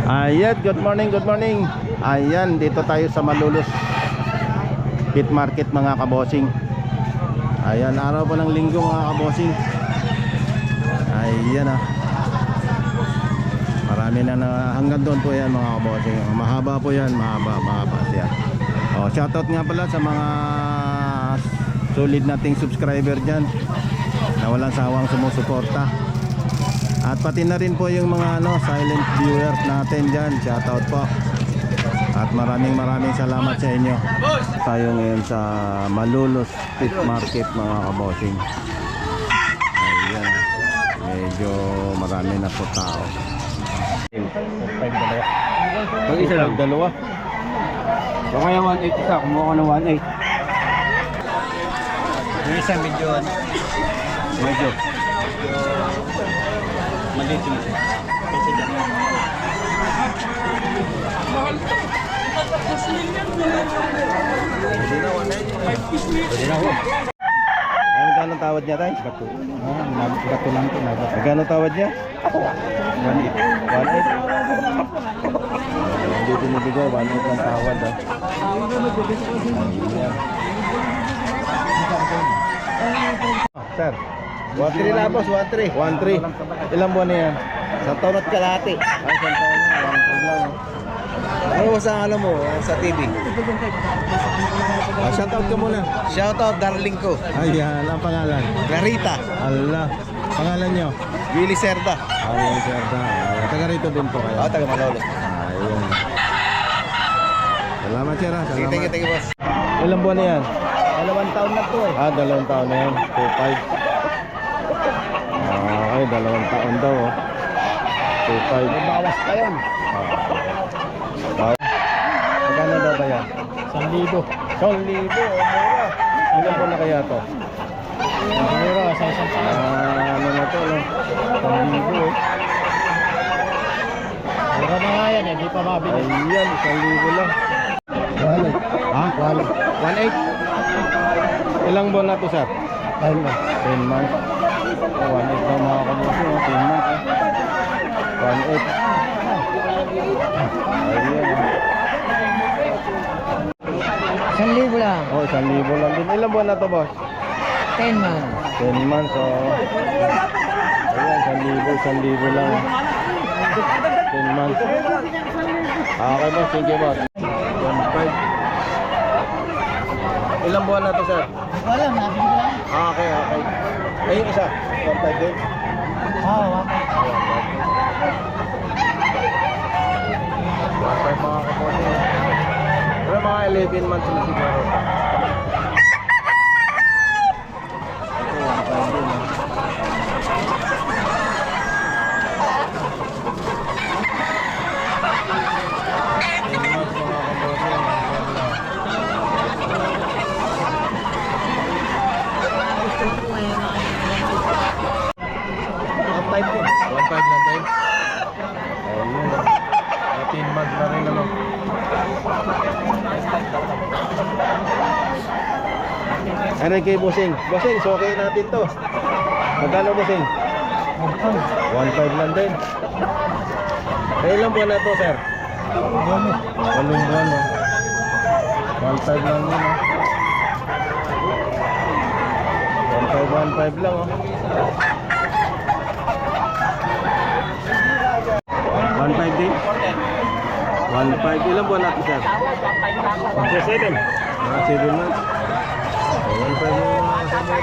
Ayan, good morning, good morning. Ayan, dito tayo sa Malolos Pit Market mga kabosing. Ayan, araw po ng linggo mga kabosing. Ayan marami na hanggang doon po yan mga kabosing. Mahaba po yan, mahaba siya. Shoutout nga pala sa mga solid nating subscriber dyan na walang sawang sumusuporta. At pati na rin po yung mga silent viewers natin dyan. Shoutout po. At maraming salamat sa inyo. Tayo ngayon sa Malolos Pit Market mga kabosing. Ayan, medyo marami na po tao. Pag isa lang, dalawa. so kaya 1.8 isa, kumuha ko ng 1.8. Yung isa medyo maliit yung isa. Kasi dyan pwede na ho. Ay, magkano tawad niya tayo? Bato lang ito. Magkano tawad niya? 1.8. 1.8. Hindi tinibigay, 1.8 lang tawad. Sir, 1.3 lang boss, 1.3. 1.3. Ilang buwan na yan? Sa taon at kalahati. Ay, isang taon na, 1.3 lang. Ano boss ang alam mo sa TV? Shoutout ka muna. Shoutout darling ko, Ayan, ang pangalan. Clarita, Allah. Pangalan nyo? Willie Cerda. Ay, sir. Taga rito din po kayo. Ako taga Malolos. Ayun. Salamat, sir. Salamat. Thank you boss. Ilang buwan na yan? 2 taon na to eh. 2 taon na yan. 2.5. Okay, 2 taon daw. 2.5. Bawas pa yun. Magkano daw ba yan? 1,000. 1,000. Mura. Ilan buwan na kaya to? Mura, sa isang taon. Ano na to, no? 1,000 eh. Mura na nga yan eh, di pa mabili. Ayan, 1,000 lang. Ha? 1.8. Ilang buwan na to, sir? 10 months. 1.8 daw mga kabuso, 10 months. 1.8. Ayan. 1,000 lang. 1,000 lang din. Ilang buwan na to, boss? 10 man. 10 months, ayan, 1,000 lang. 10 months. Okay, boss. Thank you, boss. 1.5. Ilang buwan na to, sir? Wala, nabili ko lang. Okay. Ay, yung isa. 1.5 din. Oo, 1.5 mga kapote. Pero mga 11 months na siguro. Ito, 1.5 din. Ano kay Bossing? Bossing, so okay natin to. Magkano, Bossing? 1.5 lang din. Ilang buwan na to, sir? 8 buwan, no? 1.5 lang din, no? 1.5 lang, oh. 1.5 din? 1.5. Ilang buwan natin, sir? 7 months. 1.5 yung mga kasama.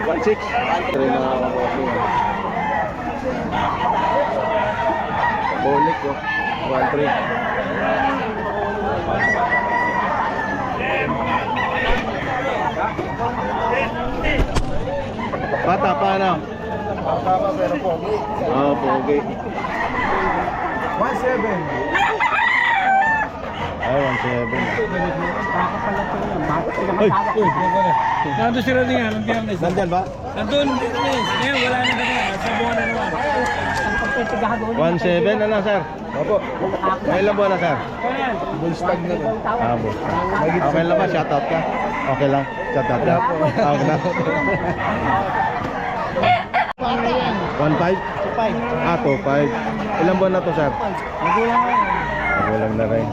1.6. Ito rin mga kabossing. Bolik ko. 1.3. Bata pa na. Bata pa pero pogi. Pogi. 1.7. Ay, 1.7. Nandun sila din yan, ang biyernes. Nandyan ba? Nandun, ngayon wala na kami. Sa buwan na naman. 1.7 na lang, sir. Opo. May ilang buwan na, sir? Kaya yan. Bullstag na to. Boss. Okay lang ba? Shoutout ka? Okay lang. Chat out lang. Okay na. 1.5? 2.5. Ilang buwan na to, sir? Magulang na rin.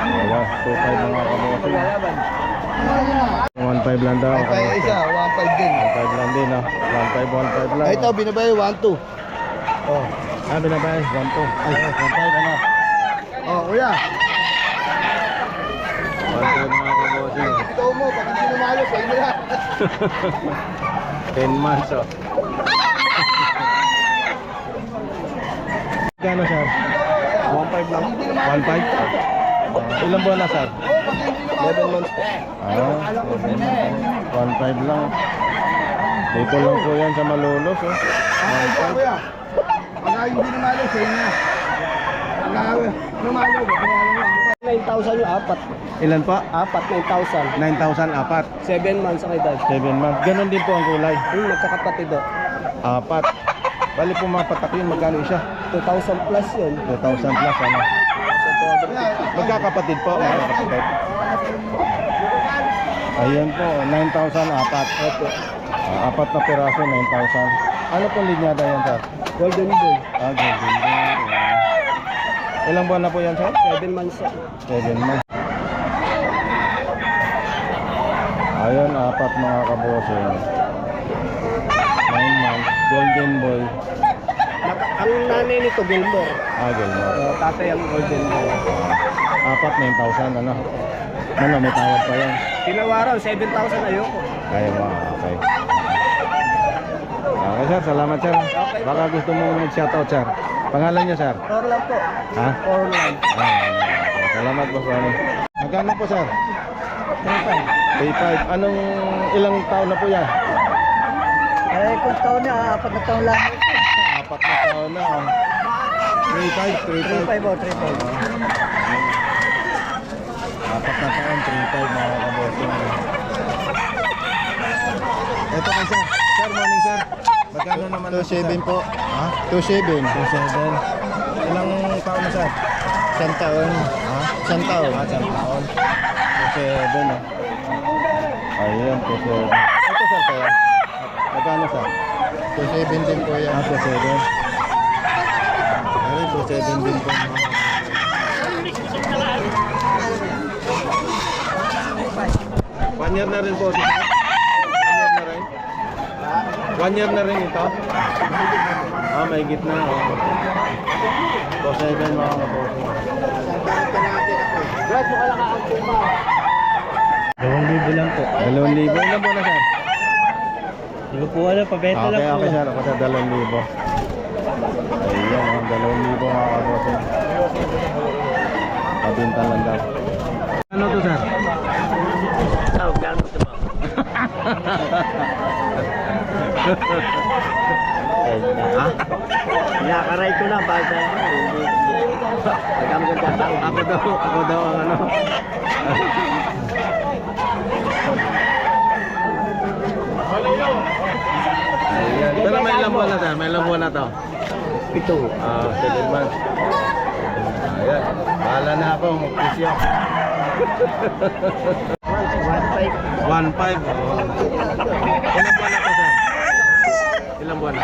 Wala, 2.5 mga kabossing. 1.5 lang daw. Ay, isa, 1.5 din. 1.5 lang din, no? 1.5 lang. Ito, binabay 1.2. Oh. Binabay, 1.2. Ay, 1.5 ano? Oh, kuya. 1.5 mga kabossing. Ito mo, pag hindi lumalo, sa inyo yan. 10 months, oh. Kano, sir? 1.5 lang. 1.5? Ilang buwan na, sir? 11 months. 1.5 lang. Dito lang po yan sa Malolos, oh. Ito, kuya. Pag hindi lumalo, sa inyo yan. Pag lumalo, 9,000 yung apat. Ilan pa? Apat, 9,000. 9,000, apat. 7 months ang edad. 7 months. Ganon din po ang kulay. Magkakapatid o. Apat. Bali po mga patak yun, magkano siya? 2,000 plus yun. 2,000 plus, ano? Magkakapatid po, magkakapatid. Ayan po, 9,000 apat. Apat na piraso, 9,000. Ano pong linyada yan, sir? Golden Boy. Golden Boy. Ilang buwan na po yan, sir? 7 months. 7 months. Ayun, apat mga kabosing. 9 months. Golden Boy. Ang nanay nito, Gilmore. Gilmore. Tatay ang Golden Boy. Apat, 9,000, ano? Ano, may tawad pa yan. Tinawaran, 7,000 ayoko. Kaya mo, okay. Okay, sir. Salamat, sir. Baka gusto mo mag-shoutout, sir. Pangalan niyo, sir? Or lang po. Ha? Or lang. Salamat po, sir. Magkano po, sir? 3,500. 3.5. Anong ilang taon na po yan? Eh, kung taon na, apat na taon lang. Apat na taon na. 3.5. 3.5 o, 3.5. Apat na taon, 3.5 mga kabosing. Ito kay sir. Sir, morning sir. Magkano naman na 2.7 po. Ha? 2.7. 2.7. Ilang taon na sir? 10 taon. Ha? 10 taon. 10 taon. 2.7 ah. Ayan, 2.7. Ito sir kaya? Magkano sir? 2.7 din po yan. 2.7. Ayun, 2.7 din po. 1 year na rin po. 1 year na rin. 1 year na rin ito. May gitna. 2.7 mga kabossing. Brad, mukha lang ang puma. 2,000 lang po. 2,000. Ilan po na sir? Hindi ko po alam, pabenta lang po. Okay sir. Ako sa 2,000. Ayan, 2,000 mga kabossing. Pabinta lang daw. Ano to sir? Oh, gano'n ito ba? Ha? Nakaray ko lang para sa maganda tao. Ako daw ang ano. Ayan. Pero may ilang buwan na sir? May ilang buwan na to? 7 months. Ayan. Bahala na ako. Mag-pisyo. 1.5. Ilang buwan na to sir? Ilang buwan na?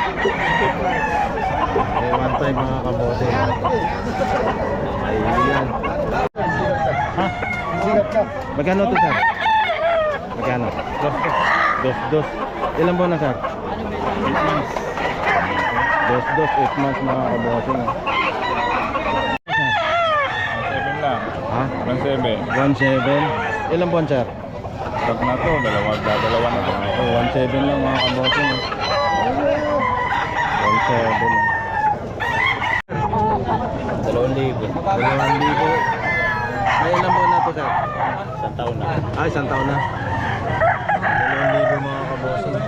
1.5 mga kabote. Ayan. Ha? Magkano to sir? Magkano? Dos. Ilang buwan na sir? 8 months. Dos, 8 months mga kabote. 7 lang. Ha? 1.7. 1.7. Ilang buwan sir? Stop na to. Dalawa na to. 1.7 lang mga kabote. 1.7. 2,000. 2,000. Ay, ilang buwan na to sir? 1 taon na. Ay, 1 taon na. 2,000 mga kabosing. 1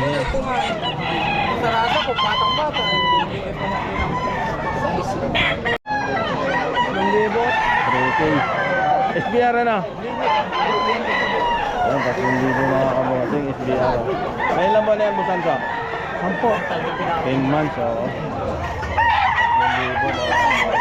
year. Sarado ko, batang-bata. 3K. SBR na. Ayan, 3,000 mga kabosing. SBR. May ilang buwan na yan, busan sa? 10 months, oo. 3,000 mga kabosing.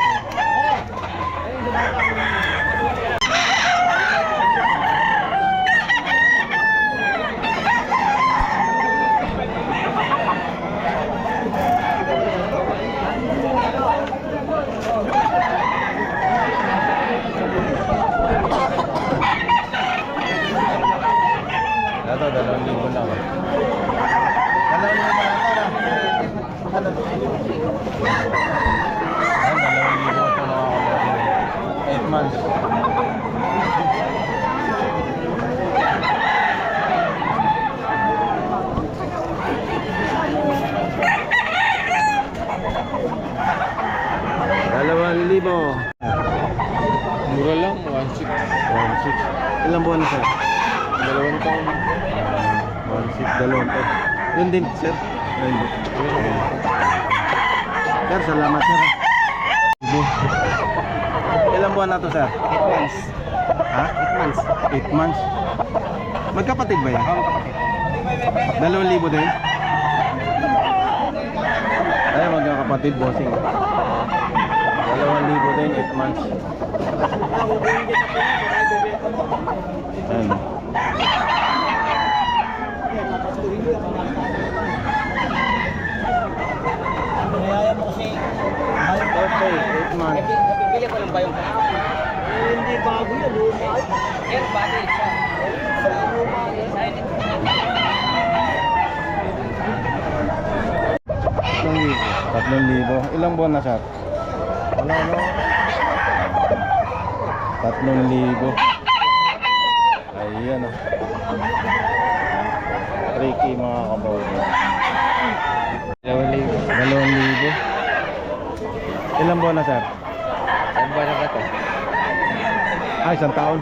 1.6. Ilang buwan na sir? 2 taon. 1.6, dalawang taon. Yun din sir. Ayun. Sir, salamat sir. Ilang buwan na to sir? 8 months. Ha? 8 months. 8 months. Magkapatid ba yan? Ako kapatid. 2,000 din? Ay, magkakapatid bossing. 2,000 din, 8 months. Ayan. Okay, 8 months. Napipili ko lang ba yung Hindi bago yan, luma. Yan, bagay siya. Tatlong libo. Ilang buwan na sir? Wala no. 3,000. Ayan o. 3K mga kabawa. 2,000. Ilang buwan na sir? Ang ba na ba ito? Ay, 1 taon.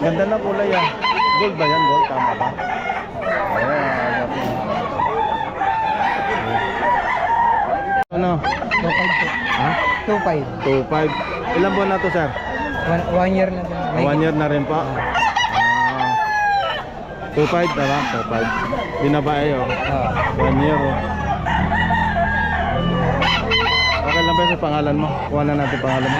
Ganda na kulay ah. Gold ba yan? Gold, tama ba? Ayan. Ano? 2.5 po. Ha? 2.5. 2.5. Ilang buwan na to sir? 1 year na din. 1 year na rin po. 2.5 diba? 2.5. Binabae oh. 1 year oh. Okay lang ba sa pangalan mo? Kuha na natin pangalan mo.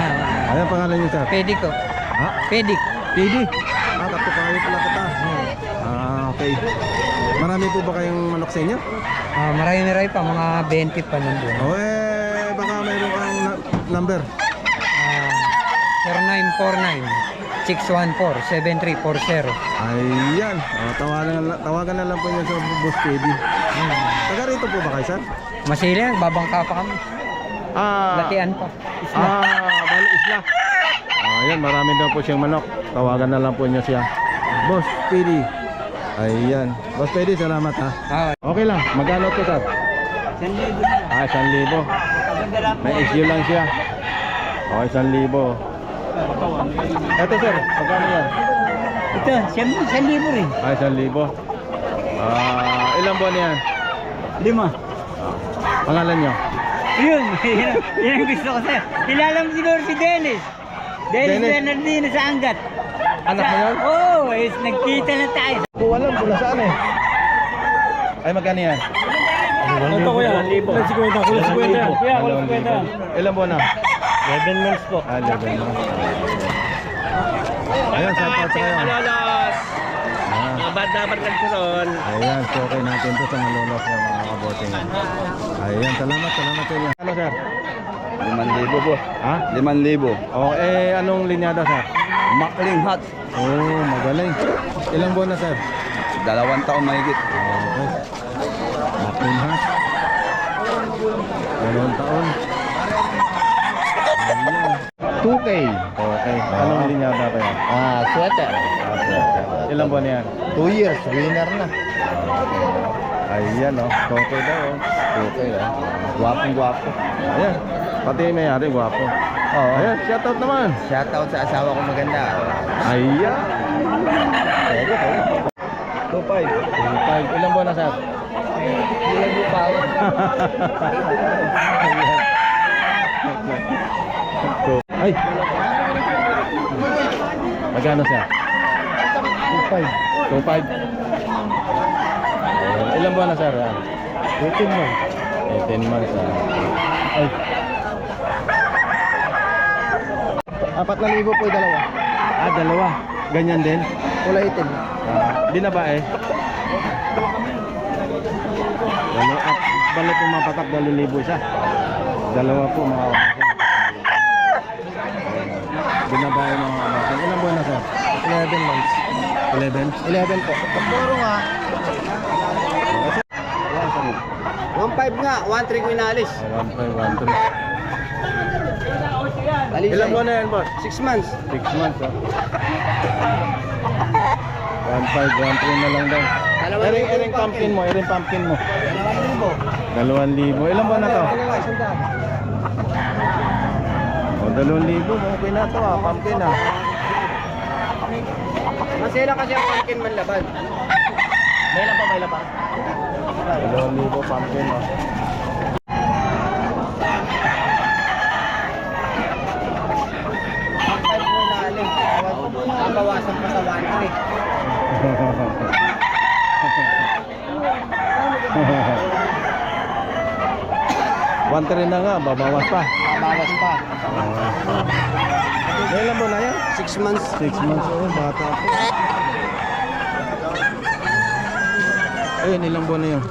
Ano pangalan niyo sir? Pedic ko. Ha? Pedic. PD? Ah, katukayo pala kita. Okay. Marami po ba kayong manok sa inyo? Marami-marami pa, mga 20 pa nandun. O baka mayroon kang number. 0949-614-7340. Ayan. Tawagan na lang po niyo sa Boss PD. Taga rito po ba kayo sir? Masili, babangka pa kami. Latian pa. Bali isla. Ayan, marami daw po siyang manok. Tawagan na lang po niyo siya. Boss PD. Ayan. Boss PD, salamat ha. Okay lang. Magkano to sir? 1,000 na. 1,000. May issue lang siya. Okay, 1,000. Ito sir, magkano yan? Ito, 1,000 rin. 1,000. Ilang buwan yan? 5. Pangalan nyo? Yun, yun ang gusto ko sa'yo. Kilala mo siguro si Dennis. Dennis Dennis? Bernardino sa Angat. Anak mo yun? Oo, nagkita na tayo. Kung alam, kung nasaan eh. Ay, magkano yan? Ito ko yan. 50. Kulang 50 yan. Kuya, kulang 50 yan. Ilang buwan na? 11 months po. 11 months. Ayan, shout out sa kayo. Malolos. Mga banda-banda kansuron. Ayan, so okay natin to sa Malolos ng mga kaboting. Ayan, salamat sa inyo. Ano sir? 5,000 po. Ha? 5,000. Anong linyada sir? Makling hot. Oh, magaling. Ilang buwan na sir? 2 taon mahigit. Okay. Makin ha? 2 taon. Ayan. 2K. Okay. Anong linyada pa yan? Sweater. Ilang buwan na yan? 2 years, winner na. Ayan oh. Okay daw oh. Okay ah. Gwapong-gwapo. Ayan. Pati may ari, gwapo. Oo. Ayan, shoutout naman. Shoutout sa asawa ko maganda. Ayan. 2.5. 5. Ilang buwan na sir? Ilan mo pa ako? Ay. Magkano siya? 2.5. 2.5. Ilang buwan na sir? 18 mo. 18 months. Ay. 4,000 po yung dalawa. Dalawa. Ganyan din. Kulay itim. Di na ba eh? Balik po mapatak 2,000 siya. Dalawa po mga kapatid. Binabae mga kapatid. Ilang buwan na sir? 11 months. 11? 11 po. Puro nga. 1.5 nga. 1.3 ko inalis. 1.5, 1.3. Ilang buwan na yan boss? 6 months. 6 months oh. 1.5, 1.3 na lang daw. Iring pumpkin mo, iring pumpkin mo. 2,000. Ilang buwan na to? O 2,000, okay na to pumpkin ah. Sila kasi ang pumpkin man laban. May laban. 2,000 pumpkin, oh. Ang 5 mo na alin. Babawasan pa sa 1,300 na nga, babawas pa. 1. Babawas pa. May ilan ba na yan? 6 months. 6 months, oh, bata po. Ayun, ilang buwan na yun?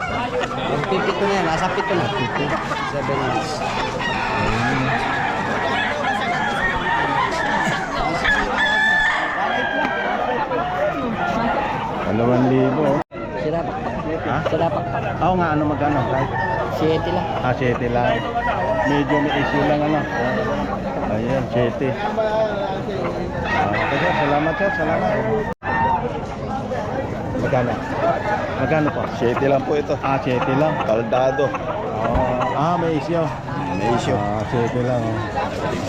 Pipito na yan. Nasa 7 na. 7 months. Dalawang libo, oh. Sira Ha? Sira pa. Oo nga, ano magkano? Kahit 7 lang. 7 lang. Medyo may issue lang, ano. Ayan, 7. Okay, sir. Salamat, sir. Salamat. Magkano? Magkano po? 7 lang po ito. 7 lang. Kaldado. May issue. May issue. 7 lang. Oh.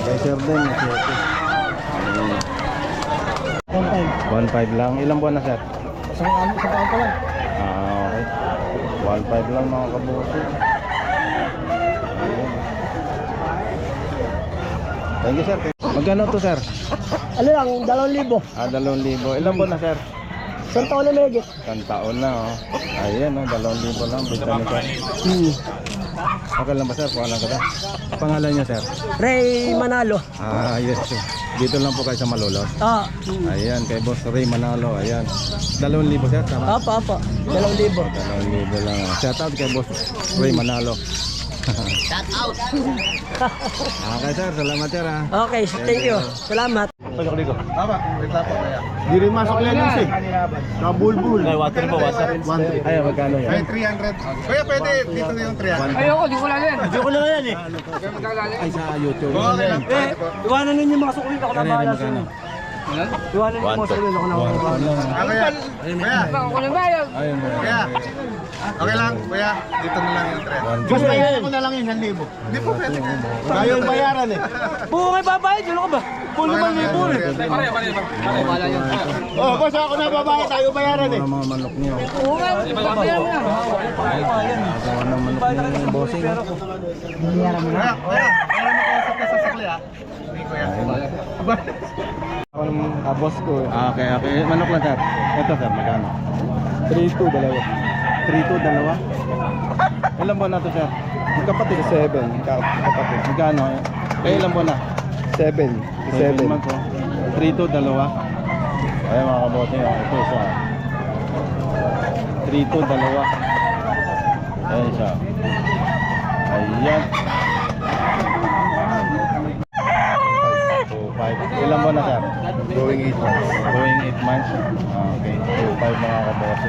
Kay sir din, 7. 1.5 lang. Ilang buwan na, sir? Isang taon pa lang. Okay. 1.5 lang, mga kabuso. Ayun. Thank you, sir. Magkano to, sir? Ano lang, 2,000. 2,000. Ilang buwan na, sir? Isang taon na megit. Isang taon na, oh. Ayan, oh. 2,000 lang. Bigta ni sir. Okay lang ba, sir? Pangalan ka ba? Pangalan niya, sir? Ray Manalo. Yes, sir. Dito lang po kayo sa Malolos. Ayan, kay Boss Ray Manalo. Ayan. 2,000, sir. Tama? Apa. 2,000. 2,000 lang. Shout out kay Boss Ray Manalo. Shout out. Okay, sir. Salamat, sir. Ha? Okay, thank you. Salamat. Di rin masok yan yun eh. Kabulbul. Ay, water po, water. Ay, magkano yan? 300. Kaya pwede dito yung 300. Ayoko, di ko lang yan. Hindi ko na yan eh. Ay, sa YouTube. Okay lang. Iwanan ninyo yung mga sukulit ako na bahala sa inyo. Iwanan ninyo yung mga sukulit ako na bahala. Kaya. Ako na bayad. Ayun, Kaya. Okay lang. Kuya, dito na lang yung 300. Gusto yan. ko na lang yung 1,000. Hindi po pwede. Tayo bayaran eh. Buo kayo babayad, yun ka ba? Pulo ba yung pulo? Oh, boss, ako na babayad. Tayo bayaran eh. mga manok niyo. Oo nga, papayaran mo na. Nagawa ng manok niyo, bossing. Bayaran mo na. Kuya, wala na kausap na sa sakli ah. Hindi kuya. Ako ng boss ko. Okay. Manok lang, sir. Ito, sir. Magkano? 3-2, dalawa. 3-2, dalawa. Ilan buwan na to, sir? Kapatid, 7. Kapatid. Magkano? Ilan buwan na? 7. 7 months, oh. 3-2, dalawa. Ayan, mga kabote. Oh. Ito isa. 3-2, dalawa. Ayan siya. Ayan. 2-5. Ilan buwan na, sir? Going 8 months. Going 8 months. Okay. 2-5, mga kabote.